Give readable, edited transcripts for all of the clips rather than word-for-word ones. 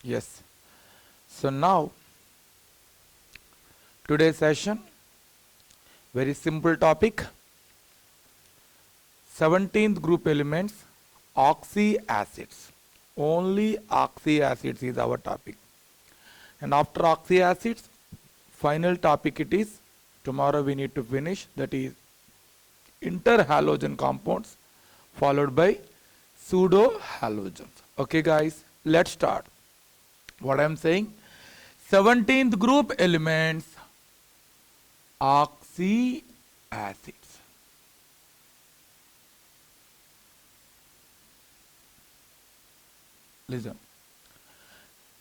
Yes. So now today's session, very simple topic. 17th group elements, oxy acids. Only oxy acids is our topic. And after oxy acids, final topic it is. Tomorrow we need to finish, that is interhalogen compounds followed by pseudo halogens. Okay guys, let's start. What I am saying, 17th group elements, oxy acids. Listen.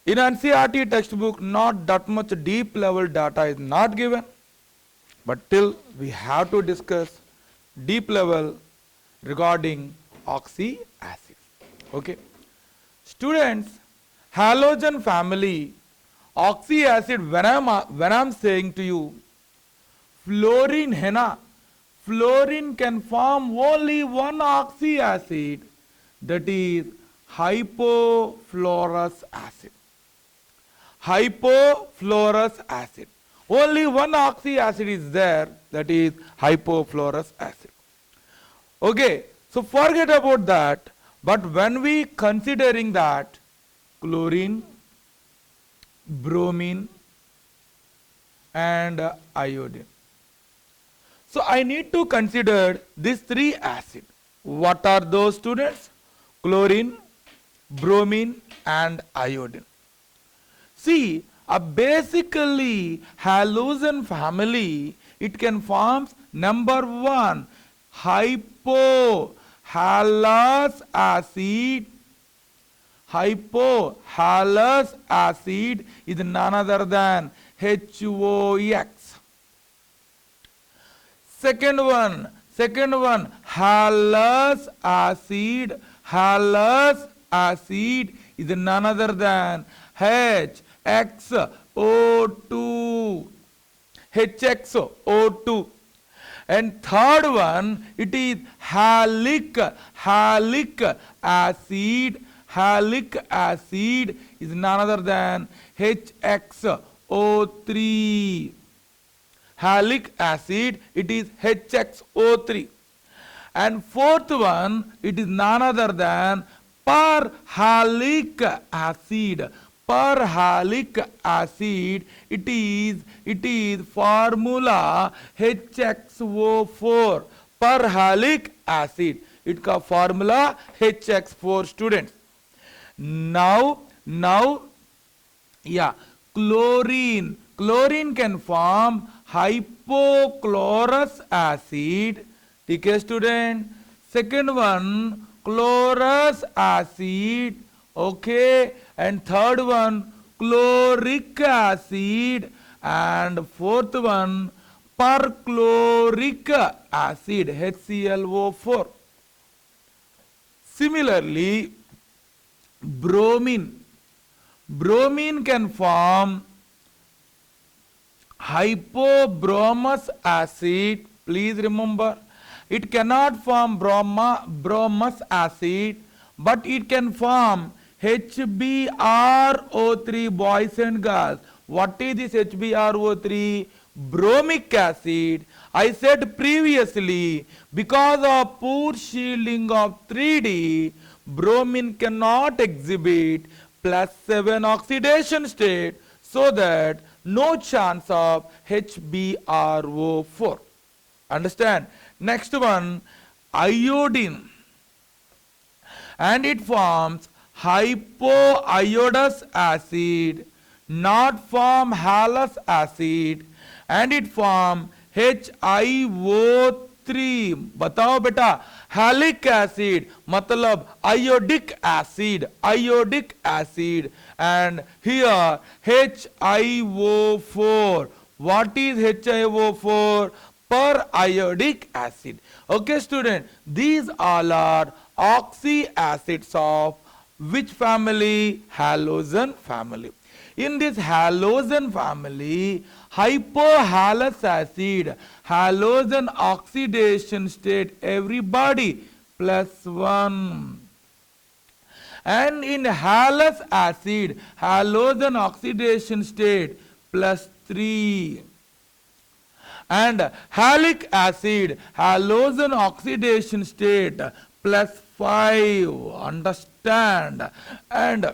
In NCERT textbook, not that much deep level data is not given, but till we have to discuss deep level regarding oxy acids. Okay. Students, halogen family, oxy acid, when I'm saying to you, fluorine है ना, fluorine can form only one oxy acid, that is hypofluorous acid. Hypofluorous acid. Only one oxy acid is there, that is hypofluorous acid. Okay, so forget about that. But when we considering that chlorine, bromine and iodine. So I need to consider these three acids. What are those, students? Chlorine, bromine and iodine. See, basically halogen family, it can form number one, hypohalous acid. Hypohalous acid is none other than HOX. Second one, halous acid. Halous acid is none other than HXO2. HXO2. And third one, it is halic acid. Halic acid is none other than HXO3. Halic acid, it is HXO3. And fourth one, it is none other than perhalic acid. Perhalic acid, it is formula HXO4. Perhalic acid, it का formula HX4, students. Now, yeah, chlorine can form hypochlorous acid. Okay, student. Second one, chlorous acid. Okay, and third one, chloric acid, and fourth one, perchloric acid, HClO4. Similarly, bromine can form hypobromous acid. Please remember, it cannot form bromous acid, but it can form HbRO3, boys and girls. What is this HbRO3? Bromic acid. I said previously, because of poor shielding of 3D, bromine cannot exhibit +7 oxidation state, so that no chance of HbRO4. Understand? Next one, iodine. And it forms hypoiodous acid, not form halous acid, and it form HiO3. बताओ बेटा, halic acid मतलब iodic acid, and here HiO4. What is HiO4? Periodic acid. Okay, student, these all are oxy acids of which family? Halogen family. In this halogen family, hypohalous acid, halogen oxidation state, everybody +1. And in halous acid, halogen oxidation state +3. And halic acid, halogen oxidation state +5. Understand? And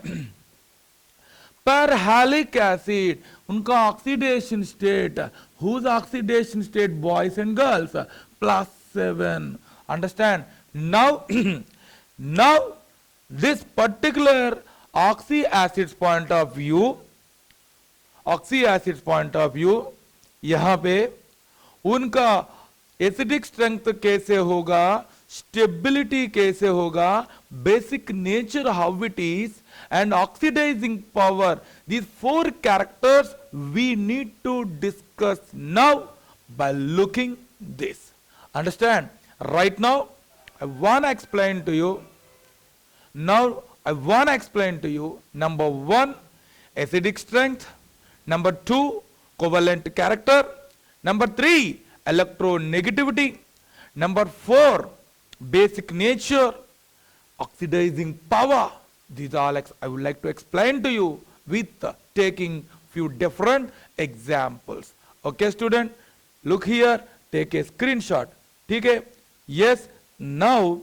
per halic acid, उनका oxidation state, whose oxidation state, boys and girls, +7. Understand? Now, now this particular oxy acids point of view, यहाँ पे उनका acidic strength कैसे होगा, stability कैसे होगा, basic nature how it is, and oxidizing power. These 4 characters we need to discuss now by looking this. Understand? Right now, I want to explain to you. Now, I want to explain to you, number 1, acidic strength. Number 2, covalent character. Number 3, electronegativity. Number 4, basic nature, oxidizing power. These are I would like to explain to you with taking few different examples. Okay, student, look here, take a screenshot. Okay? Yes, now,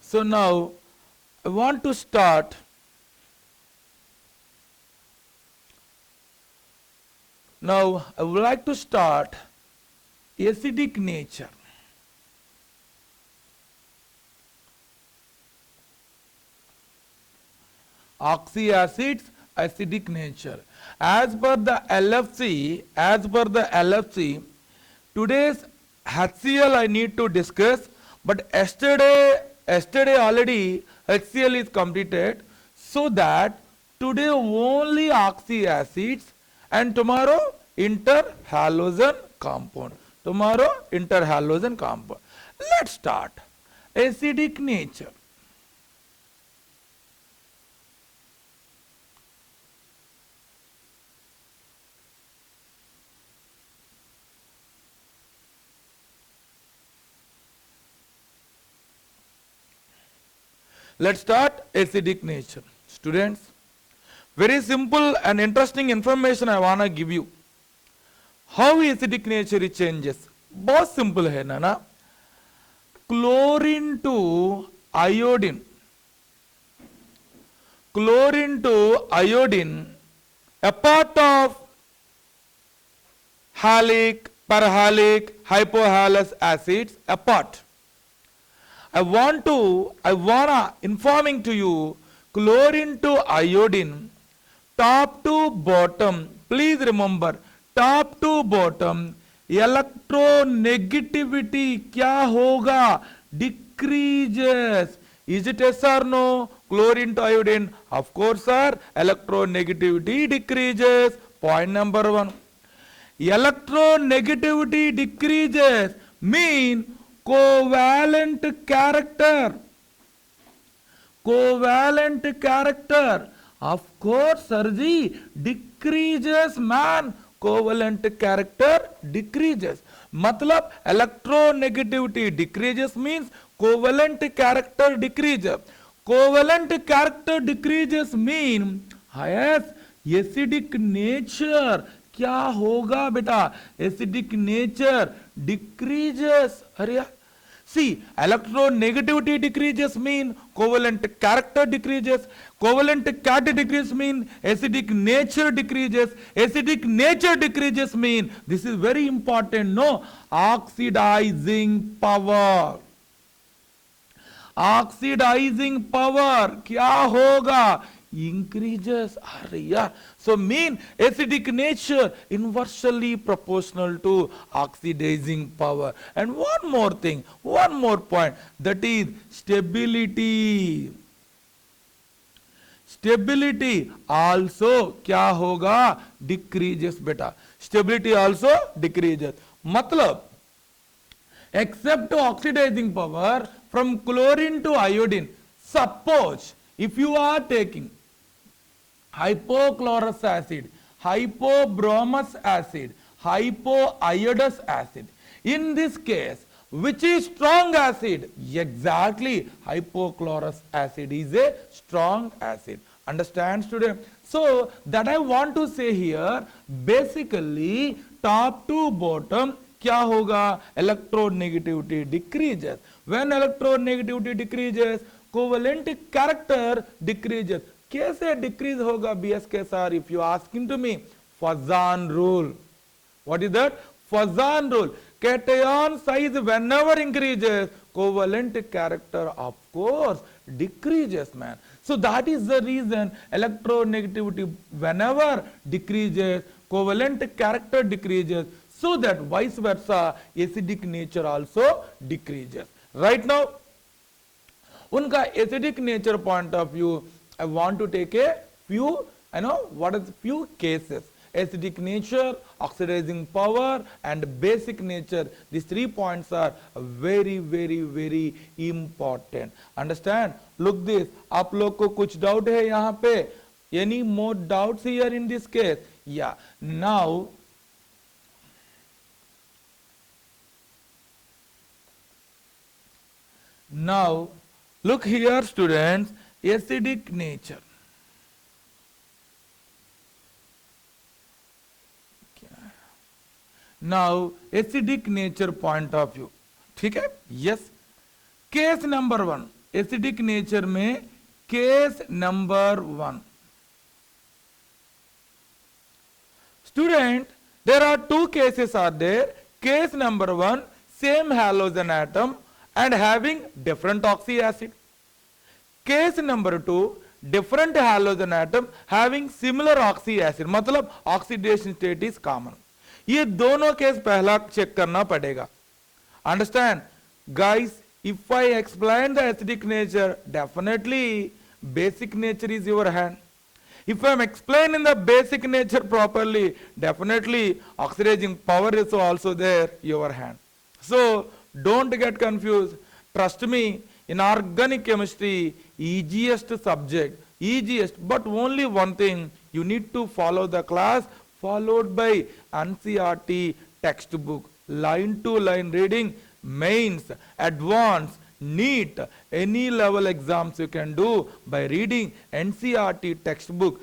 so now I want to start. Now I would like to start acidic nature. Oxy acids, acidic nature. As per the LFC, today's HCl I need to discuss, but yesterday already HCl is completed, so that today only oxy acids and tomorrow interhalogen compound. Let's start. Acidic nature. Let's start acidic nature. Students, very simple and interesting information I want to give you. How acidic nature changes? बहुत simple है ना? Chlorine to iodine. A part of halic, parahalic, hypohalous acids apart. I wanna informing to you, chlorine to iodine, top to bottom, please remember, top to bottom, electronegativity क्या होगा? Decreases. Is it yes or no? Chlorine to iodine, of course sir, electronegativity decreases. Point number 1. Electronegativity decreases mean covalent character. Of course, Sarji, decreases man. Covalent character decreases. Matlab, electronegativity decreases means covalent character decreases. Covalent character decreases mean, yes, acidic nature. क्या होगा बेटा? Acidic nature decreases. अरे see, electronegativity decreases mean covalent character decreases. Covalent character decreases mean acidic nature decreases. Acidic nature decreases mean, this is very important, no, oxidizing power. Oxidizing power क्या होगा? Increases. So mean acidic nature inversely proportional to oxidizing power. And one more thing, one more point, that is stability. Stability also क्या होगा? Decreases बेटा. Stability also decreases. मतलब except oxidizing power from chlorine to iodine, suppose if you are taking hypochlorous acid, hypobromous acid, hypoiodous acid. In this case, Which is strong acid? Exactly. Hypochlorous acid is a strong acid. Understand, student? So that I want to say here, basically top to bottom क्या होगा? Electronegativity decreases. When electronegativity decreases, covalent character decreases. कैसे decrease होगा BSK sir? If you asking to me, Fazan rule. What is that? Fazan rule. Cation size whenever increases, covalent character of course decreases, man. So that is the reason electronegativity whenever decreases, covalent character decreases, so that vice versa acidic nature also decreases. Right now, unka acidic nature point of view, I want to take a few, what is few cases. Acidic nature, oxidizing power and basic nature. These 3 points are very, very, very important. Understand? Look this. आप लोग को कुछ doubt है यहाँ पे? Any more doubts here in this case? Yeah. Now, look here, students. Acidic nature. Now, acidic nature point of view. ठीक है? Yes. Case number 1. Acidic nature में case number 1. Student, there are 2 cases are there. Case number 1, same halogen atom and having different oxy acid. Case number 2, different halogen atom having similar oxy acid. मतलब oxidation state is common. ये दोनों case पहला check करना पड़ेगा. Understand? Guys, if I explain the acidic nature, definitely basic nature is your hand. If I am explaining the basic nature properly, definitely oxidizing power is also there, your hand. So, don't get confused. Trust me, in organic chemistry, easiest subject, easiest, but only one thing, you need to follow the class followed by NCERT textbook, line to line reading, mains, advanced, NEET, any level exams you can do by reading NCERT textbook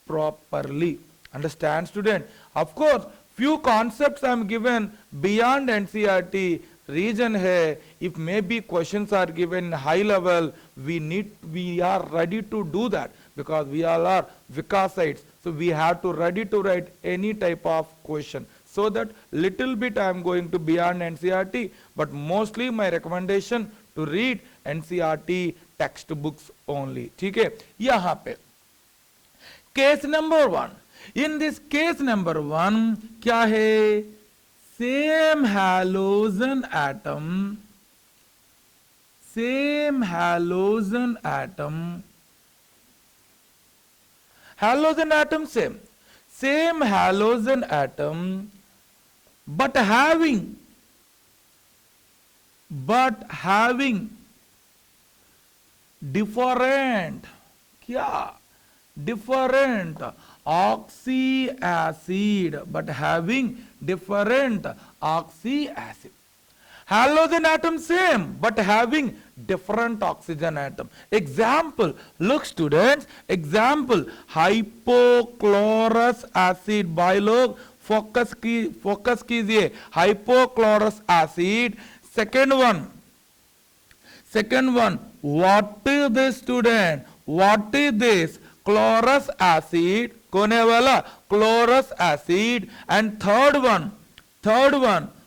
properly. Understand, student? Of course, few concepts I am given beyond NCERT. Reason hai, if maybe questions are given high level, we are ready to do that because we all are Vikasites. So we have to ready to write any type of question. So that little bit I am going to beyond NCERT, but mostly my recommendation to read NCERT textbooks only. ठीक है? यहाँ पे case number 1. In this case number 1 क्या है? Same halogen atom same halogen atom but having different oxy acid, but having different oxy acid. Halogen atom same, but having different oxygen atom. Example, look students, example, hypochlorous acid. By लोग focus कीजिए, hypochlorous acid. Second one, what is this student? What is this? Chlorous acid. कौन है वाला? Chlorous acid. And third one,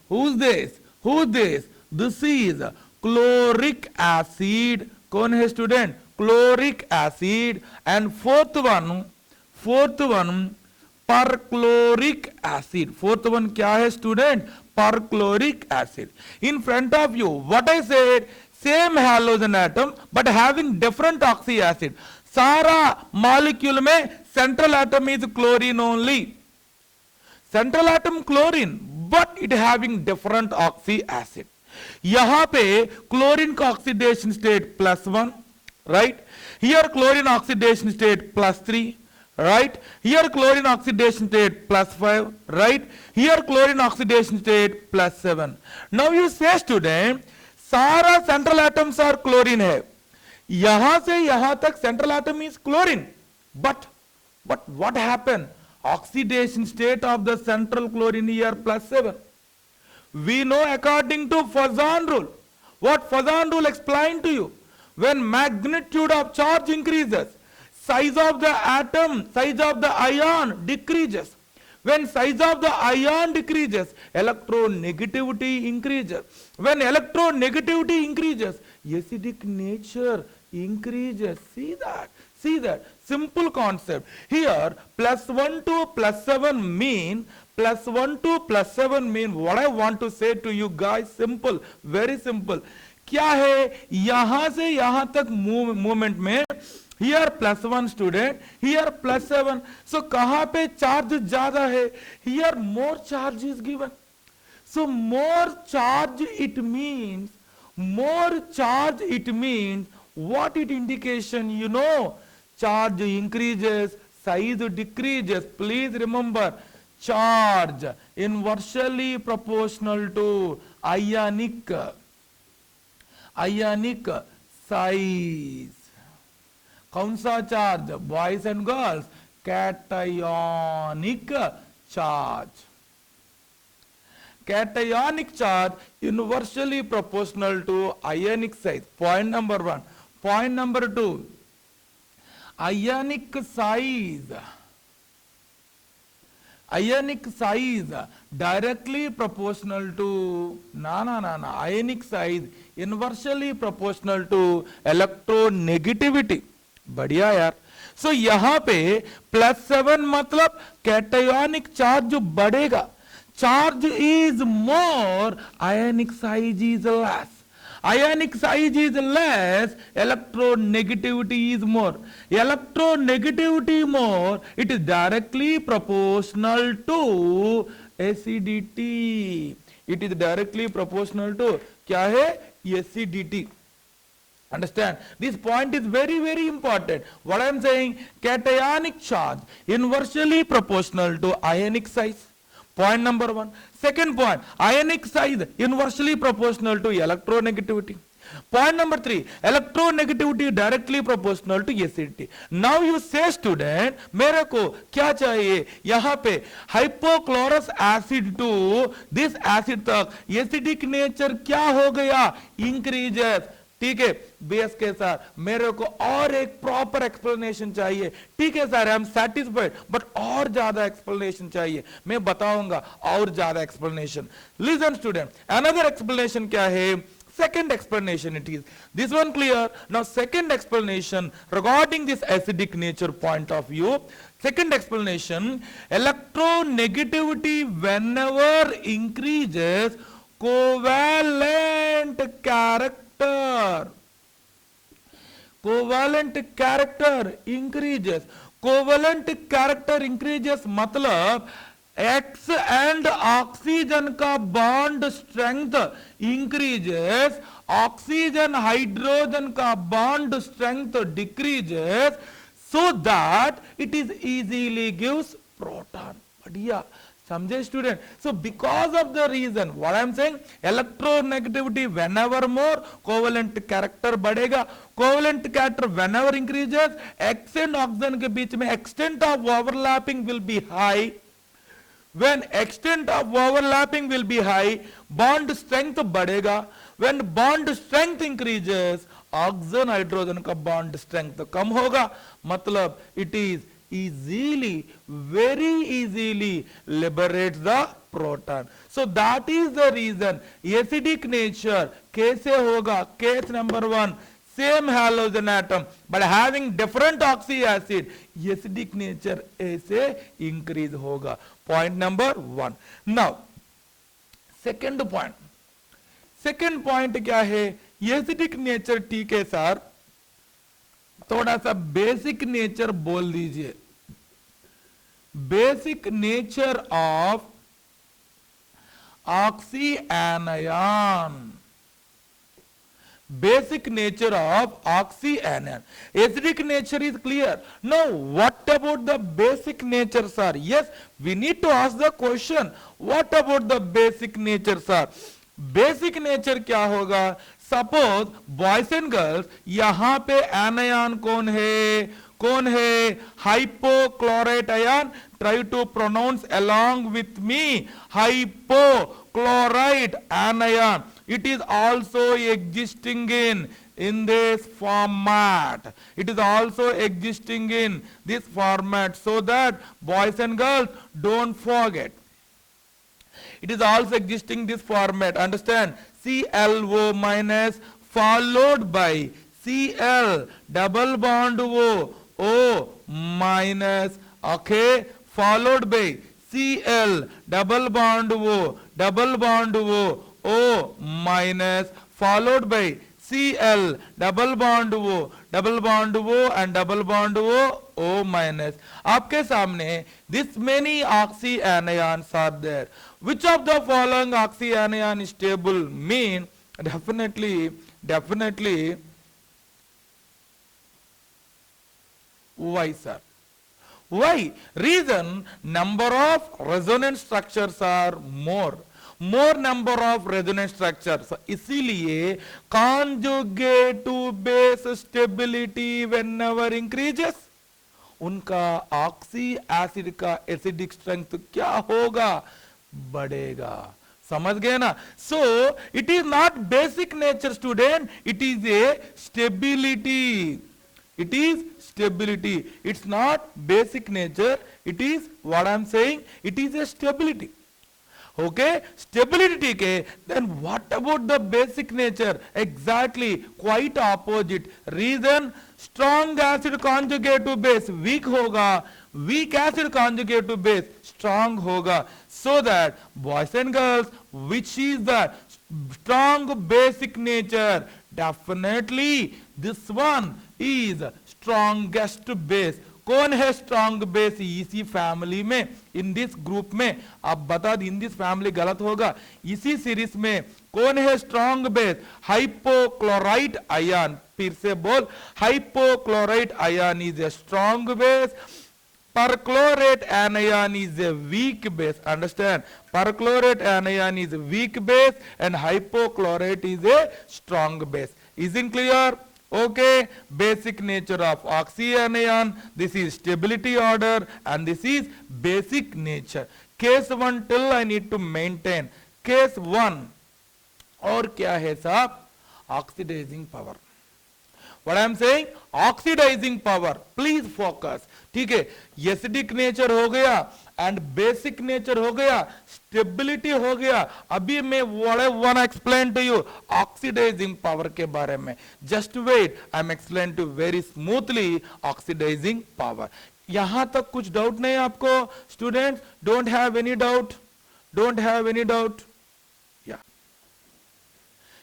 who's this? This is chloric acid. कौन है student? Chloric acid. And fourth one, perchloric acid. Fourth one क्या है student? Perchloric acid. In front of you, what I said, same halogen atom but having different oxy acid. सारा molecule में central atom is chlorine only. Central atom chlorine, but it having different oxy acid. यहाँ पे chlorine का oxidation state +1, right? Here chlorine oxidation state +3, right? Here chlorine oxidation state +5, right? Here chlorine oxidation state +7. Now you say student, सारा central atoms are chlorine है, यहां से यहां तक central atom is chlorine, but what happened? Oxidation state of the central chlorine here +7. We know according to Fazan rule. What Fazan rule explained to you? When magnitude of charge increases, size of the atom, size of the ion decreases. When size of the ion decreases, electronegativity increases. When electronegativity increases, acidic nature increases. See that? See that? Simple concept. Here, +1 to +7 mean, +1 to +7 mean, what I want to say to you guys, simple, very simple. क्या है? यहां से यहां तक movement में, here +1 student, here +7. So कहां पे charge ज्यादा है? Here more charge is given. So more charge it means, what it indication, you know, charge increases, size decreases. Please remember, charge inversely proportional to ionic size. कौन सा charge? Boys and girls, cationic charge. Cationic charge inversely proportional to ionic size. Point number 1. Point number 2. Ionic size directly proportional to ionic size inversely proportional to electronegativity. बढ़िया यार. So यहां पे +7 मतलब cationic charge जो बढ़ेगा, charge is more, ionic size is less. Ionic size is less, electronegativity is more. Electronegativity more, it is directly proportional to acidity. It is directly proportional to, क्या है? Acidity. Understand? This point is very, very important. What I am saying, cationic charge inversely proportional to ionic size. Point number 1. Second point, ionic size inversely proportional to electronegativity. Point number 3, electronegativity directly proportional to acidity. Now you say student, मेरे को क्या चाहिए? यहाँ पे hypochlorous acid to this acid तक acidic nature क्या हो गया? Increases. ठीक है, बेस के साथ मेरे को और एक प्रॉपर एक्सप्लेनेशन चाहिए. ठीक है sir, I am satisfied, but और ज्यादा एक्सप्लेनेशन चाहिए. मैं बताऊंगा और ज्यादा explanation. Listen student, another explanation क्या है? Second explanation it is. This one clear? Now second explanation regarding this acidic nature point of view. Second explanation, electronegativity whenever increases, covalent character increases. Covalent character increases मतलब X and oxygen का bond strength increases, oxygen hydrogen का bond strength decreases, so that it is easily gives proton. बढ़िया, समझे student? So because of the reason, what I am saying, electronegativity whenever more, covalent character बढ़ेगा. Covalent character whenever increases, X and oxygen के बीच में extent of overlapping will be high. When extent of overlapping will be high, bond strength बढ़ेगा. When bond strength increases, oxygen hydrogen का bond strength कम होगा. मतलब it is easily, very easily liberates the proton. So that is the reason acidic nature कैसे होगा? Case number 1, same halogen atom but having different oxy acid, acidic nature ऐसे increase होगा. Point number 1. Now second point क्या है? acidic nature. ठीक है sir, थोड़ा सा बेसिक नेचर बोल दीजिए. Basic nature of oxy anion. basic nature of oxyanion. Acidic nature is clear. Now, what about the basic nature, sir? Yes, we need to ask the question. What about the basic nature, sir? Basic nature क्या होगा? Suppose boys and girls, यहां पे anion कौन है? कौन है? Hypochlorite ion. Try to pronounce along with me. Hypochlorite anion. It is also existing in this format. It is also existing in this format, so that boys and girls don't forget. It is also existing this format. Understand? ClO minus followed by Cl double bond O minus, okay, followed by Cl double bond O minus, followed by Cl double bond O and double bond O minus. आपके सामने this many oxyanions are there. Which of the following oxyanion is stable? Mean definitely Y, sir. Why? Reason, number of resonance structures are more number of resonance structures. इसीलिए conjugate to base stability whenever increases, उनका oxy acid का acidic strength क्या होगा? बढ़ेगा. समझ गए ना? So it is not basic nature student, it is a stability. It is stability. It's not basic nature. It is what I am saying. It is a stability. Okay, stability के. Then what about the basic nature? Exactly, quite opposite. Reason, strong acid conjugate to base weak होगा, weak acid conjugate to base strong होगा. So that boys and girls, which is the strong basic nature? Definitely this one is strongest base. कौन है strong base इसी family में, in this group में? आप बता दी, in this family गलत होगा. इसी सीरीज में कौन है स्ट्रॉन्ग बेस? Hypochlorite ion. फिर से बोल, hypochlorite ion is a strong base. Perchlorate anion is a weak base. Understand? Perchlorate anion is a weak base and hypochlorite is a strong base. Isn't clear? Okay, basic nature of oxyanion. This is stability order and this is basic nature. Case 1 till I need to maintain. Case 1 और क्या है साहब? Oxidizing power. What I am saying? Oxidizing power. Please focus. ठीक है, acidic nature हो गया and basic nature हो गया, स्टेबिलिटी हो गया. अभी मैं one explain to you oxidizing power के बारे में. Just wait, I am explain to very smoothly oxidizing power. यहां तक कुछ डाउट नहीं आपको students? Don't have any doubt? Don't have any doubt?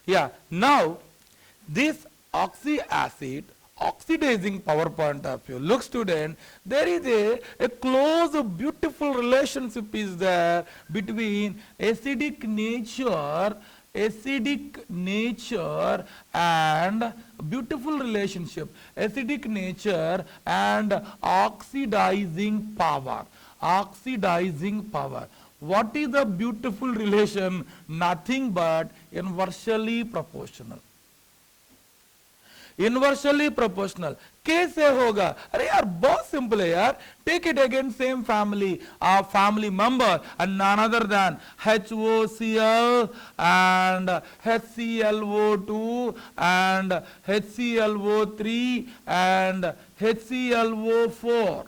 या now this oxy acid oxidizing power point of view. Look student, there is a close beautiful relationship is there between acidic nature and beautiful relationship, acidic nature and oxidizing power. What is the beautiful relation? Nothing but inversely proportional. Inversely proportional. कैसे होगा? अरे यार बहुत simple है यार. Take it again same family, family member and none other than HOCl and HClO2 and HClO3 and HClO4.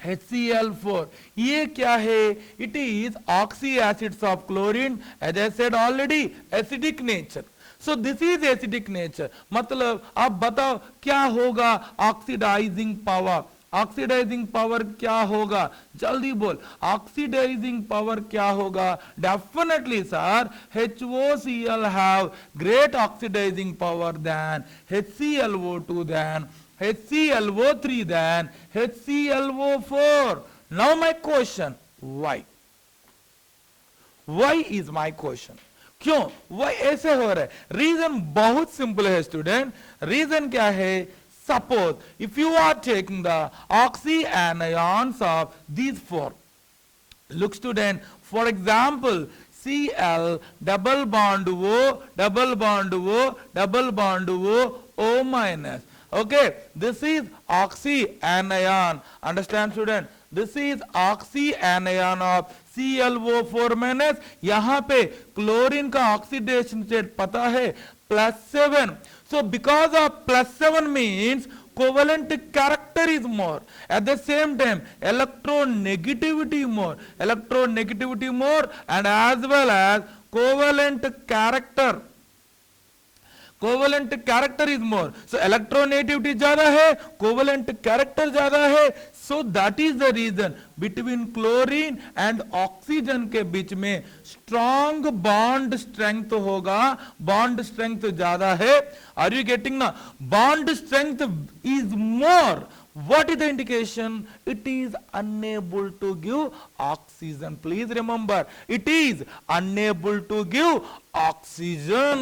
HCl4 ये क्या है? It is oxy acids of chlorine, as I said already, acidic nature. So this is acidic nature. मतलब आप बताओ क्या होगा? Oxidising power. Oxidising power क्या होगा? जल्दी बोल. ऑक्सीडाइजिंग पावर क्या होगा? Definitely sir, HOCl have great oxidizing power than HClO2 than HClO3 than HClO4. Now my question, why? Why is my question? क्यों वह ऐसे हो रहा है? रीजन बहुत सिंपल है स्टूडेंट। रीजन क्या है? Suppose if you are taking the oxyanions of these four, look student, for example Cl double bond O, double bond O, double bond O, O minus. Okay, this is oxy anion. Understand student? This is oxy anion of ClO4 minus. यहाँ पे chlorine का oxidation state पता है +7. So because of +7 means covalent character is more. At the same time, electronegativity more, and as well as covalent character. Covalent character is more, so electronegativity ज्यादा है, covalent character ज्यादा है, सो that is the region between chlorine and oxygen के बीच में strong bond strength होगा, bond strength ज्यादा है। आर यू गेटिंग ना? Bond strength is more. What is the indication? It is unable to give oxygen. Please remember, it is unable to give oxygen.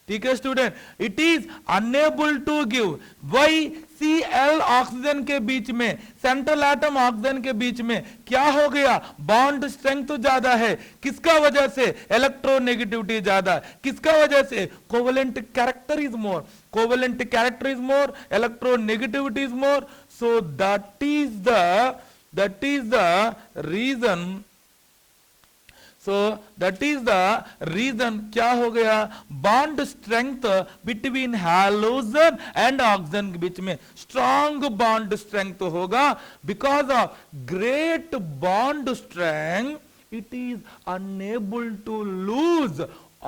ठीक है student, it is unable to give. Why? Cl oxygen के बीच में, central atom oxygen के बीच में क्या हो गया? बॉन्ड स्ट्रेंथ तो ज्यादा है। किसका वजह से? इलेक्ट्रोनेगेटिविटी ज्यादा। किसका वजह से? Covalent character is more, covalent character is more, electronegativity is more, so that is the reason. So that is the reason क्या हो गया? Bond strength between halogen and oxygen के बीच में स्ट्रॉन्ग बॉन्ड स्ट्रेंथ होगा। Because of great bond strength it is unable to lose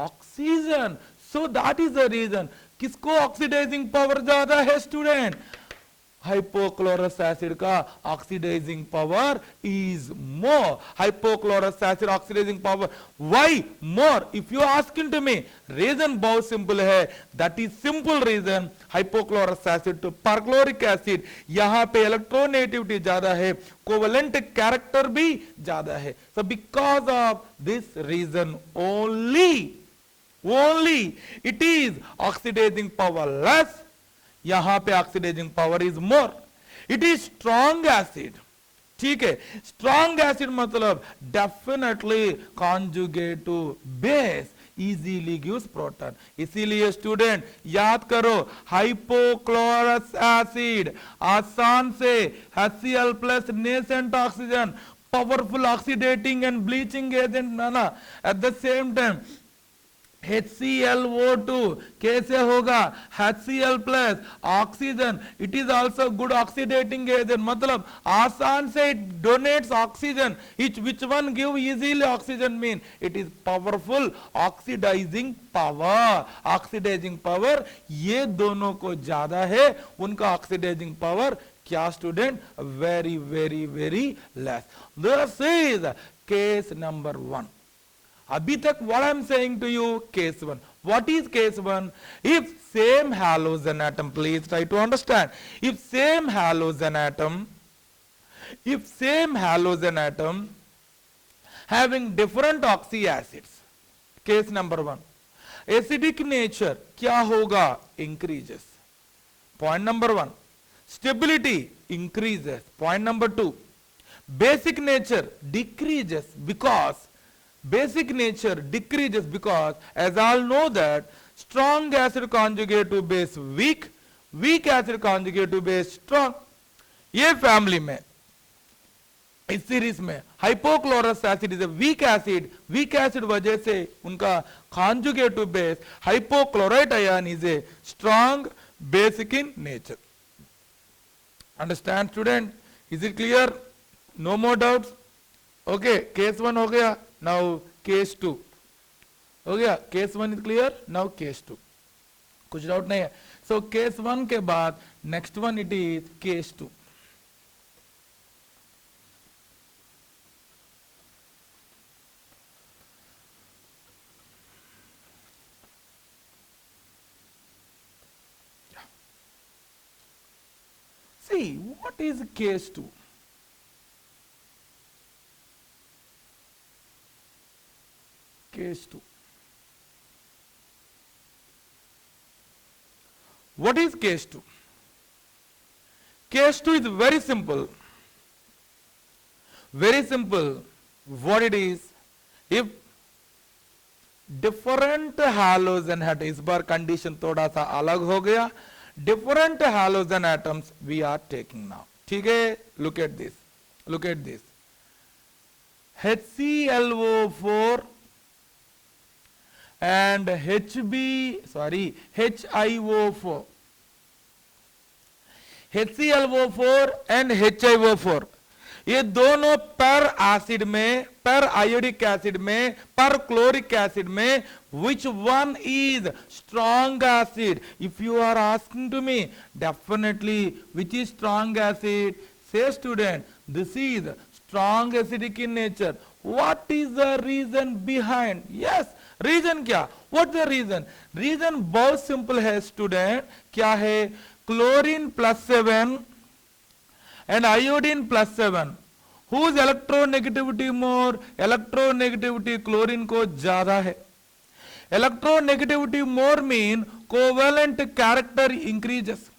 oxygen, so that is the reason. किसको oxidising power ज्यादा है स्टूडेंट? हाइपोक्लोरस एसिड का oxidising power is more. Hypochlorous acid oxidising power why more? If you asking to me, reason बहुत simple है। That is simple reason, hypochlorous acid to perchloric acid, यहां पे electronegativity ज्यादा है, covalent character भी ज्यादा है। So because of this reason only it is oxidising power less, यहां पे oxidising power is more. It is strong acid, ठीक है? स्ट्रॉन्ग एसिड मतलब definitely conjugate to base, easily gives proton. इसीलिए स्टूडेंट याद करो, हाइपोक्लोरस एसिड आसान से HCl plus nascent oxygen, powerful oxidating and bleaching agent ना। At the same time HClO2 कैसे होगा? HCl plus oxygen, it is also good ऑक्सीडेटिंग agent, मतलब आसान से it donates oxygen, which one give easily oxygen mean it is powerful oxidising power. Oxidising power ये दोनों को ज्यादा है, उनका ऑक्सीडाइजिंग पावर क्या student? Very very very less. This is case number 1। अभी तक what I'm saying to you, case 1. What is case 1? If same halogen atom, please try to understand. If same halogen atom having different oxy acids, case number 1, acidic nature क्या होगा? Increases. Point number 1. Stability increases. Point number 2. Basic nature decreases because as all know that strong acid conjugate to base weak, weak acid conjugate to base strong. ये family में, इस series में hypochlorous acid is a weak acid, weak acid वजह से उनका conjugate to base hypochlorite ion is a strong basic in nature. Understand student? Is it clear? No more doubts? Okay, case 1 हो गया। Now case 2 हो गया। Case 1 is clear. Now case 2, कुछ doubt नहीं है। सो केस 1 के बाद next one it is case 2। See what is case 2? Case 2. What is case 2? Case 2 is very simple. Very simple. What it is? If different halogen atoms, इस बार condition थोड़ा सा अलग हो गया. Different halogen atoms we are taking now. ठीक है? Look at this. Look at this. HClO4 and HiO4. HClO4 and HiO4 ये दोनों पर एसिड में, पर आयोडिक एसिड में, पर क्लोरिक एसिड में, which one is strong acid? If you are asking to me, definitely which is strong acid? Say student, this is strong acidic in nature. What is the reason behind? Yes, reason क्या? What's the reason? Reason बहुत simple है student. क्या है? Chlorine +7 and iodine +7. Whose electronegativity more? Electronegativity chlorine को ज्यादा है. Electronegativity more mean covalent character increases.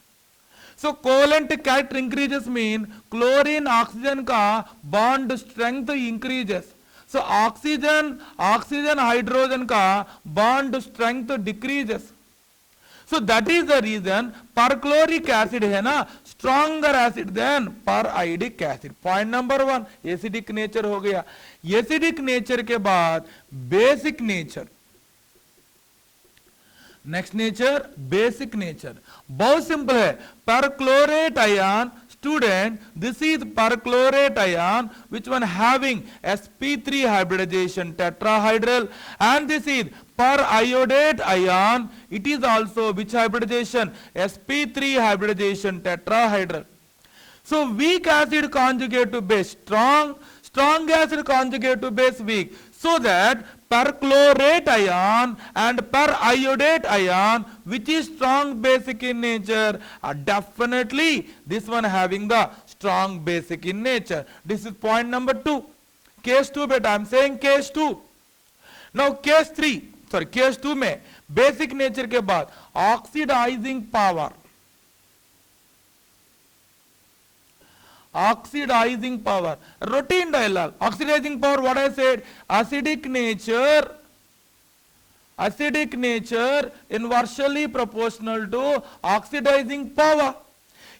So covalent character increases mean chlorine oxygen का bond strength increases. So oxygen hydrogen का bond strength decreases. So that is the reason perchloric acid है ना stronger acid than periodic acid. Point number 1 acidic nature हो गया. Acidic nature के बाद basic nature. Next nature basic nature. बहुत simple है. Perchlorate ion student, this is perchlorate ion which one having sp3 hybridization tetrahedral, and this is periodate ion, it is also which hybridization? sp3 hybridization tetrahedral. So weak acid conjugate to base strong, strong acid conjugate to base weak, so that perchlorate ion and periodate ion which is strong basic in nature are definitely this one having the strong basic in nature. This is point number 2. Case 2 beta, I am saying case 2. Now case 3, sorry case 2 में basic nature के बाद oxidizing power. Oxidizing power, routine dialogue. Oxidizing power, what I said, acidic nature inversely proportional to oxidizing power.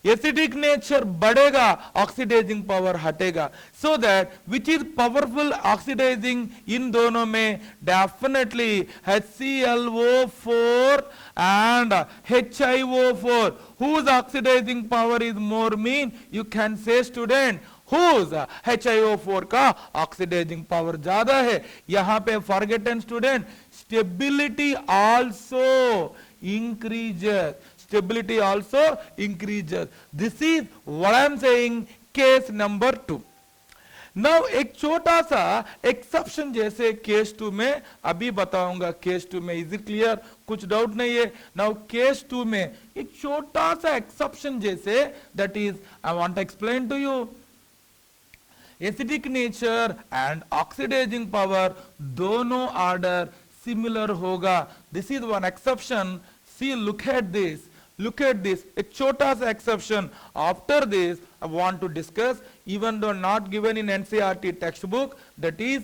Acidic nature बढ़ेगा, oxidizing power हटेगा. So that which is powerful oxidizing इन दोनों में definitely HClO4 and HiO4. Whose oxidizing power is more mean? You can say student whose HiO4 का oxidizing power ज़्यादा है. यहाँ पे forgotten student stability also increases. Stability also increases. This is what I am saying case number 2. Now एक छोटा सा exception जैसे case 2 में अभी बताऊंगा. case 2 में is it clear? कुछ doubt नहीं है. Now case 2 में एक छोटा सा exception जैसे, that is I want to explain to you. Acidic nature and oxidizing power दोनों order similar होगा. This is one exception. See, look at this. Look at this. एक छोटा सा exception. After this, I want to discuss, even though not given in NCERT textbook, that is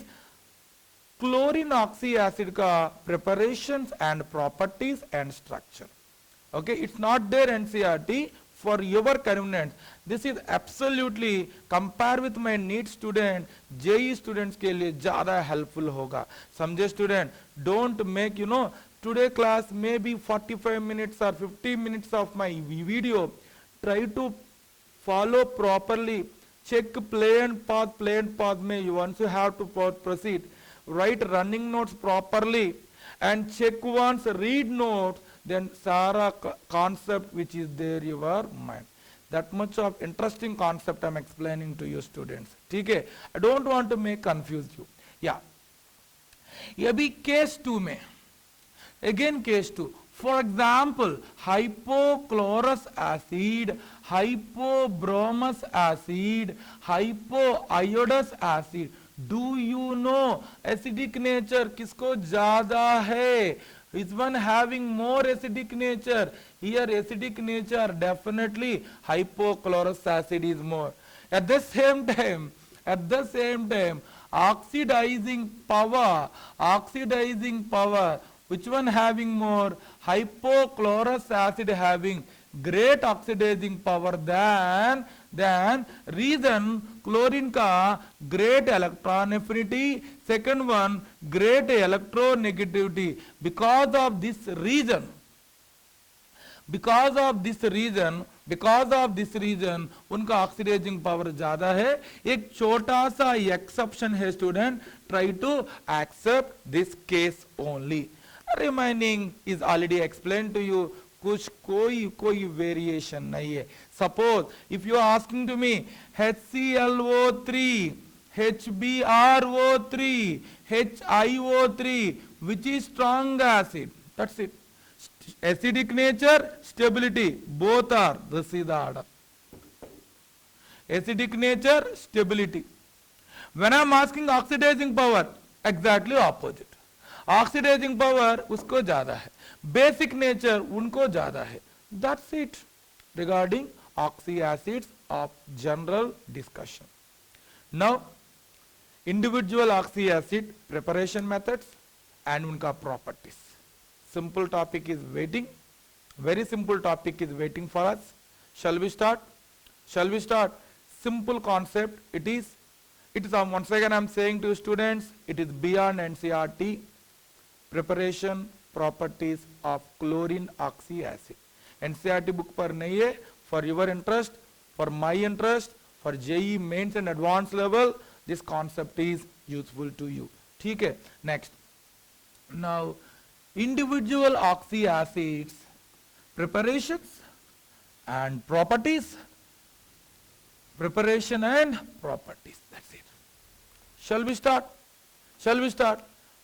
chlorine oxyacid का preparations and properties and structure. Okay, it's not there NCERT. For your convenience, this is absolutely compare with my NEET student, JEE students के लिए ज़्यादा helpful होगा. समझे student? Don't make today class may be 45 minutes or 50 minutes of my video. Try to follow properly. Check play and pause में you once you have to proceed. Write running notes properly and check once, read notes, then Sara concept which is there in your mind. That much of interesting concept I am explaining to you students. ठीक है? I don't want to make confuse you. Yeah. ये भी case 2 में. Again case 2. For example, hypochlorous acid, hypobromous acid, hypoiodous acid. Do you know acidic nature किसको ज़्यादा है? Which one having more acidic nature? Here acidic nature, definitely hypochlorous acid is more. At the same time, oxidizing power, which one having more? Hypochlorous acid having great oxidizing power than reason chlorine ka great electron affinity, second one great electronegativity. Because of this reason उनका oxidising power ज्यादा है. एक छोटा सा exception है student, try to accept this case only. Remaining is already explain to you. कुछ कोई variation नहीं है. Suppose if you are asking to me HClO3, HbRO3, HiO3, which is strong acid? That's it. Acidic nature, stability, both are. This is the order. Acidic nature, stability. When I am asking oxidizing power, exactly opposite. Oxidizing power उसको ज्यादा है, basic nature उनको ज्यादा है. That's it regarding oxy acids of general discussion. Now, individual oxy acid preparation methods and उनका properties. Simple topic is waiting. Very simple topic is waiting for us. Shall we start? Simple concept. It is once again I am saying to students, it is beyond NCERT. Preparation properties of chlorine oxy acid. NCERT book पर नहीं है. For your interest, for my interest, for JEE mains and advanced level, this concept is useful to you. ठीक है. Next. Now, individual oxy acids preparations and properties. Preparation and properties. That's it. Shall we start?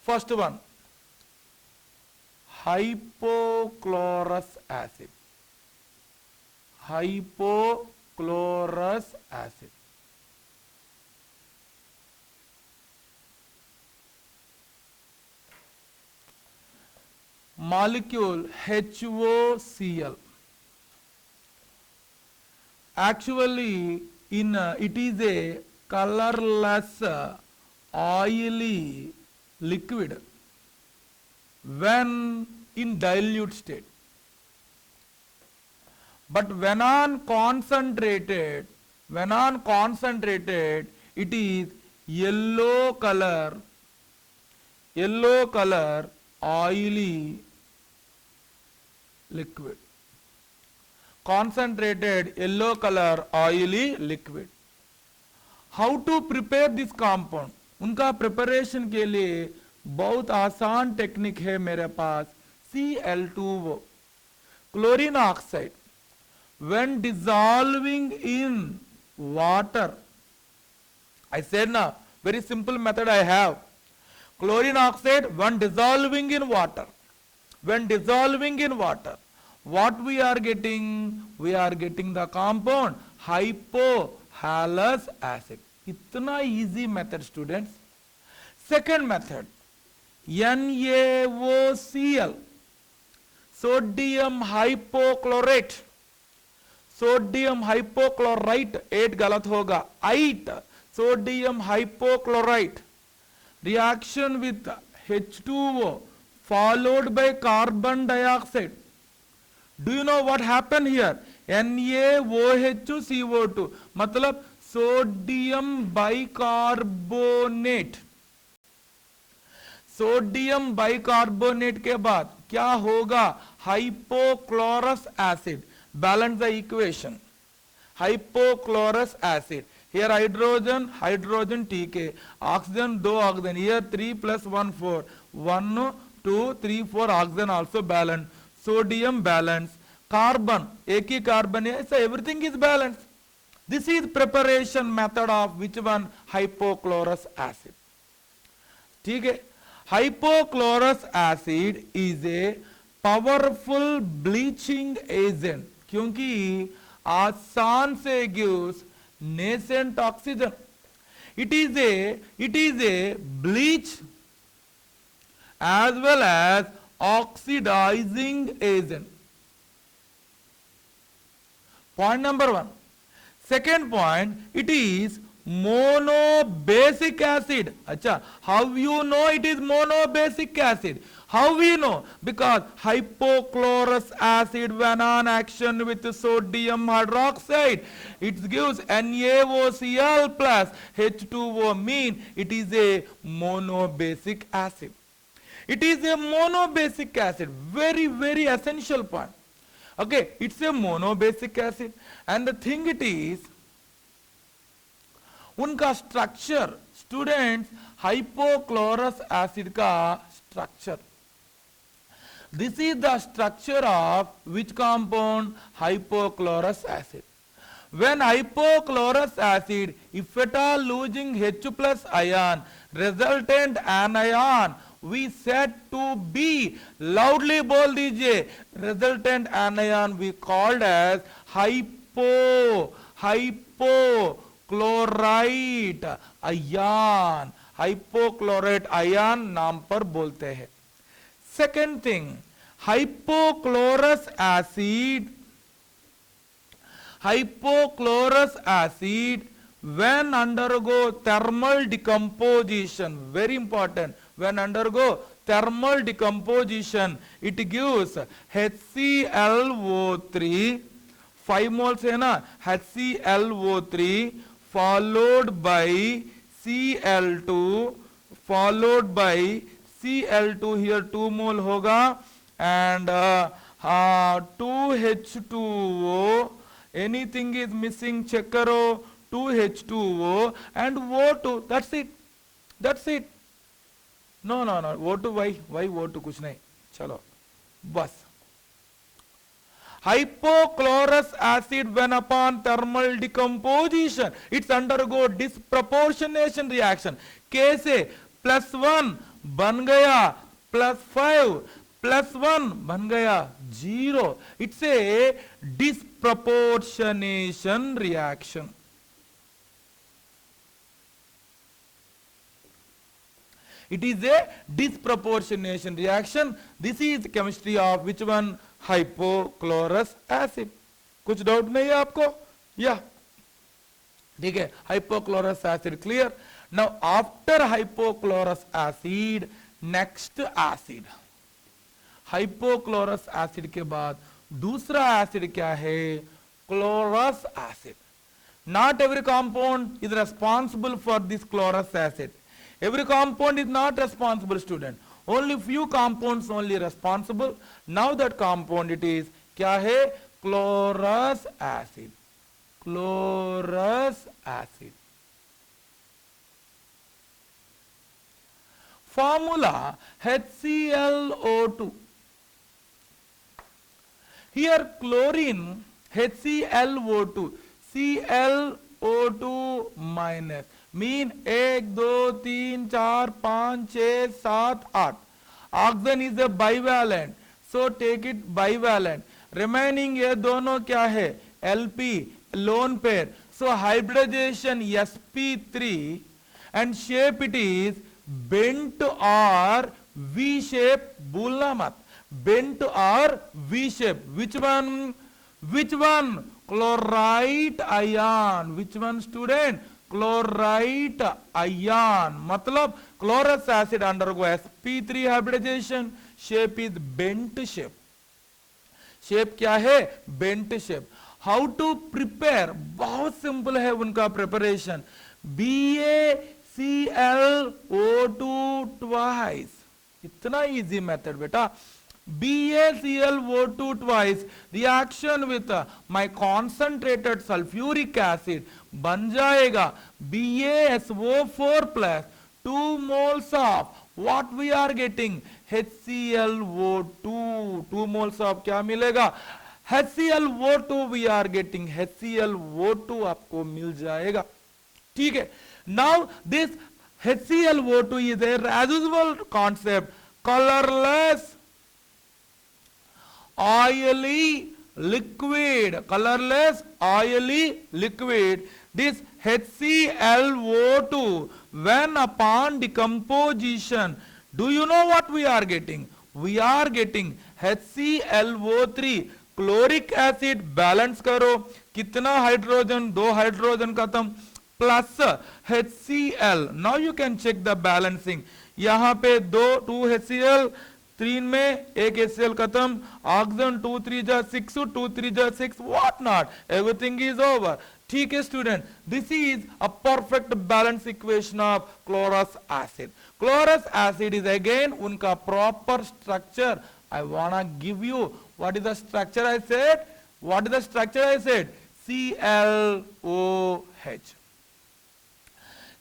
First one, hypochlorous acid. Hypochlorous acid. Molecule HOCl. Actually, it is a colorless, oily liquid when in dilute state. But when on concentrated, it is yellow color, oily liquid. Concentrated yellow color oily liquid. How to prepare this compound? उनका preparation के लिए बहुत आसान technique है मेरे पास. Cl2O, chlorine oxide, when dissolving in water, I said now, very simple method I have. Chlorine oxide when dissolving in water, what we are getting? We are getting the compound hypohalous acid. Itna easy method, students. Second method, NaOCl, sodium hypochlorite. 8 गलत होगा, 8 sodium hypochlorite. Reaction with H2O followed by carbon dioxide. Do you know what happened here? NaOH2CO2 मतलब sodium bicarbonate. Sodium bicarbonate के बाद क्या होगा? Hypochlorous acid. Balance the equation. Hypochlorous acid. Here hydrogen ठीक है. Oxygen 2 oxygen. Here 3 plus 1 4. 1 2 3 4 oxygen also balance. Sodium balance. Carbon एक ही carbon है. So everything is balanced. This is preparation method of which one? Hypochlorous acid. ठीक है. Hypochlorous acid is a powerful bleaching agent क्योंकि आसान से gives nascent oxygen. It is a bleach as well as oxidizing agent. Point number one. Second point, it is monobasic acid. Acha, how you know it is monobasic acid? How we know? Because hypochlorous acid when on action with sodium hydroxide, it gives NaOCl plus H2O, mean it is a monobasic acid. It is a monobasic acid, very, very essential point. Okay, it's a monobasic acid, and the thing it is, उनका structure students hypochlorous acid का structure, this is the structure of which compound? Hypochlorous acid. When hypochlorous acid, if at all losing H plus ion, resultant anion, we said to be, loudly बोल दीजिए, resultant anion we called as hypochlorite ion. hypochlorite ion नाम पर बोलते हैं. Second thing, hypochlorous acid when undergo thermal decomposition, very important, when undergo thermal decomposition, it gives HClO3, 5 moles है ना, HClO3 followed by Cl2, followed by Cl2, here 2 mole होगा, and 2H2O, anything is missing check करो, 2H2O and O2, that's it, that's it. No, O2 why O2 कुछ नहीं, चलो बस. Hypochlorous acid when upon thermal decomposition, it's undergo disproportionation reaction. कैसे? +1 बन गया +5, +1 बन गया 0. It's a disproportionation reaction. It is a disproportionation reaction. This is the chemistry of which one? Hypochlorous acid. कुछ डाउट नहीं है आपको? या ठीक है, hypochlorous acid clear. Now after hypochlorous acid, next acid. hypochlorous acid के बाद दूसरा acid क्या है? Chlorous acid. Not every compound is responsible for this chlorous acid. Every compound is not responsible, student. Only few compounds only responsible. Now that compound it is क्या है? Chlorous acid. Chlorous acid. Formula HClO2. Here chlorine HClO2, ClO2 minus, mean 1 2 3 4 5 6 7 8. Oxygen is a bivalent, so take it bivalent. Remaining ये दोनों क्या है? LP, lone pair. So hybridization sp3 and shape it is bent or V shape. भूलना मत, bent or V shape. Which one? Which one? Chlorite ion. Which one, student? Chlorite ion. मतलब chlorous acid undergo sp3 hybridization, shape is bent shape. Shape क्या है? Bent shape. How to prepare? बहुत simple है उनका preparation. BaClO2 twice. इतना easy method बेटा. BaClO2 twice reaction with my concentrated sulfuric acid बन जाएगा BaSO4 plus 2 moles of what we are getting? HClO2. 2 moles of क्या मिलेगा? HClO2 we are getting. HClO2 आपको मिल जाएगा. ठीक है. Now this HClO2 is a residual concept, colorless oily liquid. Colorless oily liquid. This HClO2 when upon decomposition, do you know what we are getting? We are getting HClO3 chloric acid balance करो, कितना hydrogen, 2 hydrogen खत्म, plus HCl। Now you can check the balancing, यहां पे 2 HCl, 3 में 1 HCl खत्म, oxygen 2 3 जा 6, 2 3 जा 6, what not, everything is over. ठीक है student, this is a perfect balance equation of chlorous acid. Chlorous acid is again उनका proper structure. I wanna give you what is the structure I said? What is the structure I said? ClOH.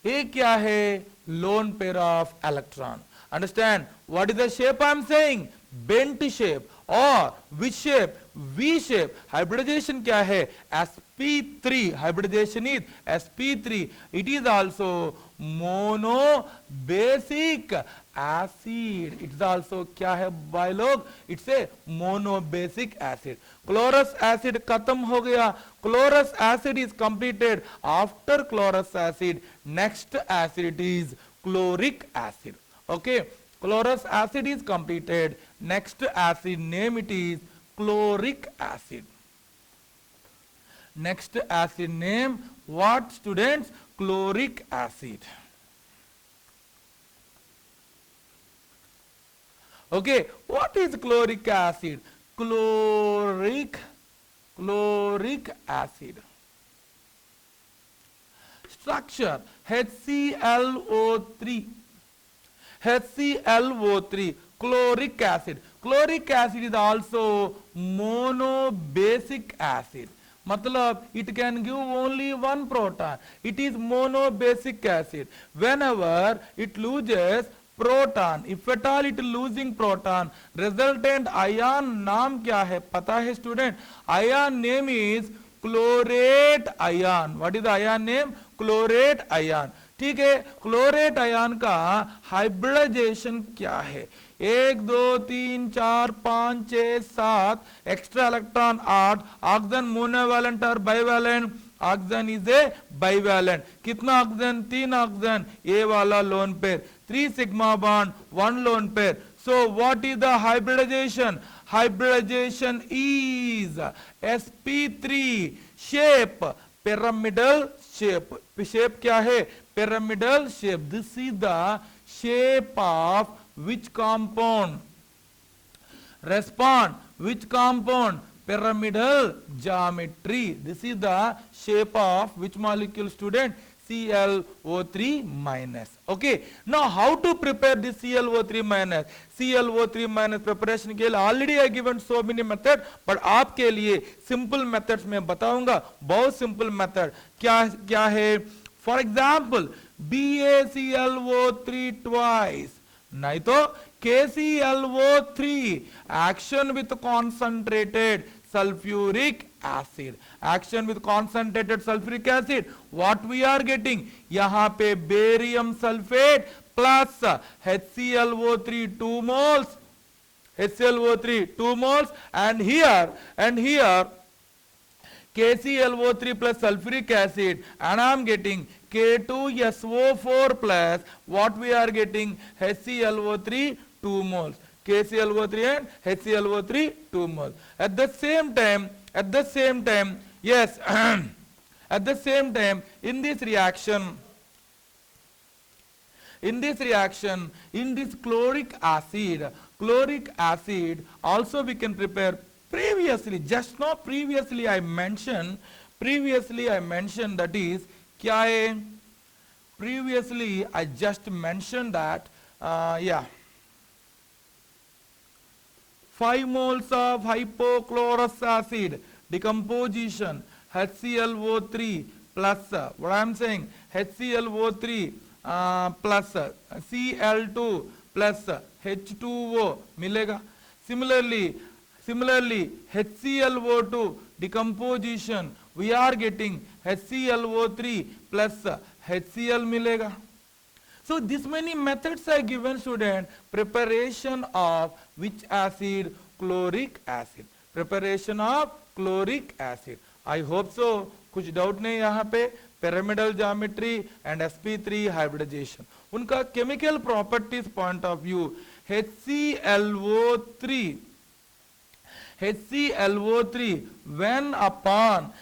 ये क्या है? Lone pair of electron. Understand? What is the shape I am saying? Bent shape or which shape? V shape. Hybridization क्या है? sp3. Hybridization is sp3. It is also monobasic acid. It is also क्या है भाई लोग? It's a monobasic acid. Chlorous acid खत्म हो गया. Chlorous acid is completed. After chlorous acid, next acid is chloric acid. Okay, chlorous acid is completed. Next acid name it is chloric acid. Next acid name what students? Chloric acid. Okay, what is chloric acid? Chloric acid. Structure HClO3. HClO3, chloric acid. Chloric acid is also monobasic acid. मतलब it can give only one proton. It is monobasic acid. Whenever it loses proton, if at all it losing proton, resultant ion नाम क्या है पता है student? Ion name is chlorate ion. What is the ion name? Chlorate ion. ठीक है, chlorate ion का hybridisation क्या है? 1 2 3 4 5 6 7 एक्स्ट्रा इलेक्ट्रॉन 8, ऑक्सीजन मोनोवैलेंट और bivalent? Oxygen is a bivalent. कितना ऑक्सीजन? 3 ऑक्सीजन, ये वाला lone pair, 3 sigma bond, 1 lone pair. So what is the hybridisation? Hybridization is sp3 shape, pyramidal shape. Shape क्या है? Pyramidal shape. This is the shape of which compound? Respond. Which compound? Pyramidal geometry. This is the shape of which molecule student? ClO3 minus. Okay, now how to prepare this ClO3 minus? ClO3 minus preparation के लिए already I given so many method, but आपके लिए simple methods मैं बताऊंगा, बहुत simple method क्या है? For example, BaClO3 twice, नहीं तो KClO3, action with concentrated sulfuric acid. Action with concentrated sulfuric acid. What we are getting? यहाँ पे barium sulfate plus HClO3 2 moles. HClO3 2 moles, and here KClO3 plus sulfuric acid, and I am getting K2SO4 plus what we are getting? HClO3 2 moles. KClO3 and HClO3 2 moles. At the same time, yes, at the same time, in this reaction, in this chloric acid also we can prepare. Previously, just now previously I mentioned that is क्या है? Previously I just mentioned that 5 moles of hypochlorous acid decomposition, HClO3 plus what I am saying, HClO3 plus Cl2 plus H2O मिलेगा. Similarly HClO2 decomposition, we are getting HClO3 plus HCl मिलेगा. So this many methods are given student. Preparation of which acid? Chloric acid. Preparation of chloric acid. I hope so. कुछ doubt नहीं यहाँ पे. Pyramidal geometry and sp3 hybridization. उनका chemical properties point of view, HClO3. HClO3 when upon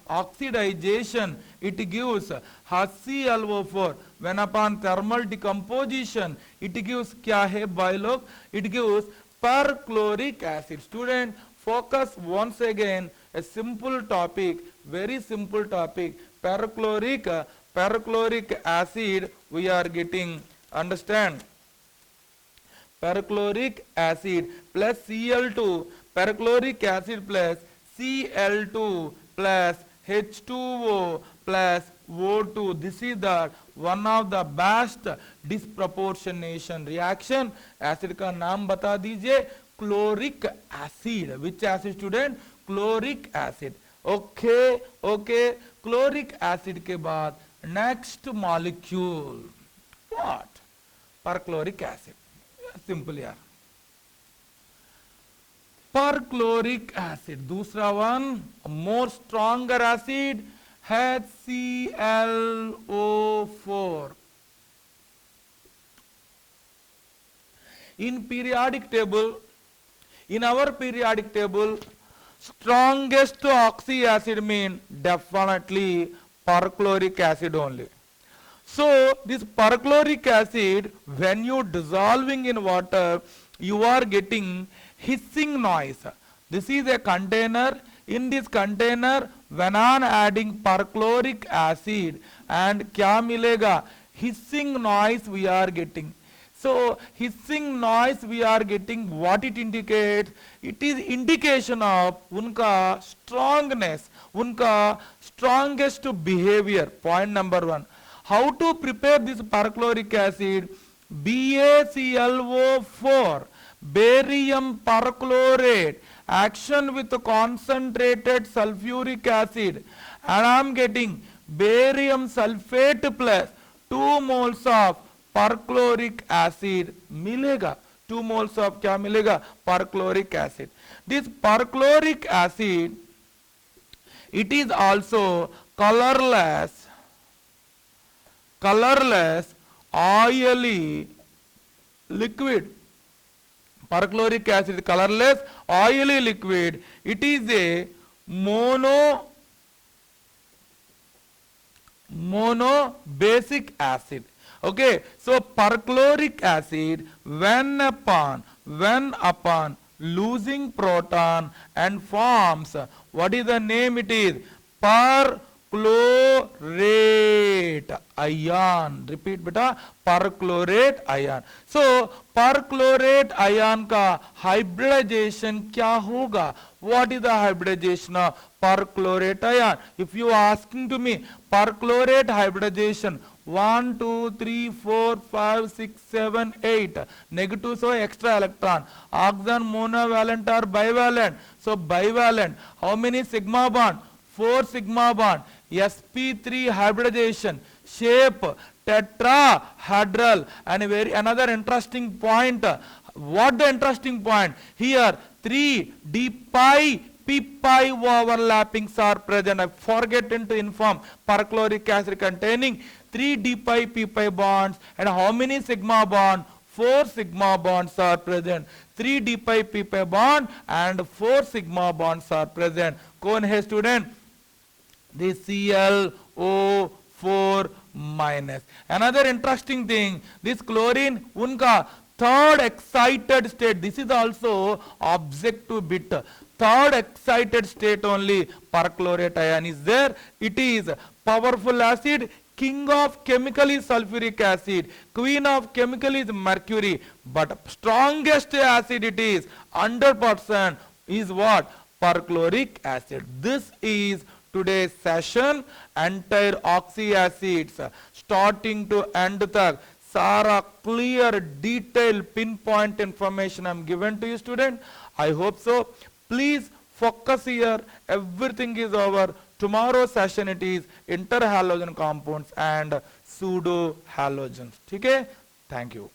oxidization it gives HClO4. When upon thermal decomposition it gives क्या है भाई लोग? It gives perchloric acid. Student, focus once again a simple topic, very simple topic. Perchloric acid we are getting. Understand? Perchloric acid plus Cl2, perchloric acid plus Cl2 plus H2O plus O2. This is the one of the best disproportionation reaction. Acid का नाम बता दीजिए, chloric acid. Which acid, student? Chloric acid. Okay, okay. Chloric acid के बाद next molecule. What? Perchloric acid. Simple यार. Perchloric acid. दूसरा one, more stronger acid, HClO4. In periodic table, in our periodic table, strongest oxy acid mean definitely perchloric acid only. So this perchloric acid, when you dissolving in water, you are getting hissing noise. This is a container. In this container, when on adding perchloric acid, and क्या मिलेगा? Hissing noise we are getting. So hissing noise we are getting. What it indicates? It is indication of उनका strongness, उनका strongest behavior. Point number one. How to prepare this perchloric acid? BaClO4, barium perchlorate, action with concentrated sulfuric acid, and I am getting barium sulfate plus 2 moles of perchloric acid मिलेगा. 2 moles of क्या मिलेगा? Perchloric acid. This perchloric acid, it is also colorless, oily liquid. Perchloric acid colorless, oily liquid. It is a mono basic acid. Okay, so perchloric acid when upon losing proton and forms, what is the name? It is perchlorate ion. Repeat beta, perchlorate ion. So perchlorate ion का hybridization क्या होगा? What is the hybridization of perchlorate ion? If you are asking to me perchlorate hybridization 1, 2, 3, 4, 5, 6, 7, 8. Negative, so extra electron. Oxygen monovalent or bivalent? So bivalent. How many sigma bond? 4 sigma bond. sp3 hybridization. Shape tetrahedral. And another interesting point. What the interesting point? Here 3 d pi p pi overlappings are present. I forget to inform perchloric acid containing 3 d pi p pi bonds, and how many sigma bond? 4 sigma bonds are present. 3 d pi p pi bond and 4 sigma bonds are present. कौन है student? This ClO4 minus. Another interesting thing, this chlorine unka third excited state. This is also objective bit. Third excited state only perchlorate ion is there. It is powerful acid. King of chemical is sulfuric acid. Queen of chemical is mercury. But strongest acid it is 100% is what? Perchloric acid. This is today's session. Entire oxy acids starting to end तक सारा clear detailed pinpoint information I am given to you student. I hope so. Please focus here. Everything is over. Tomorrow session it is interhalogen compounds and pseudo halogens. ठीक है? Thank you.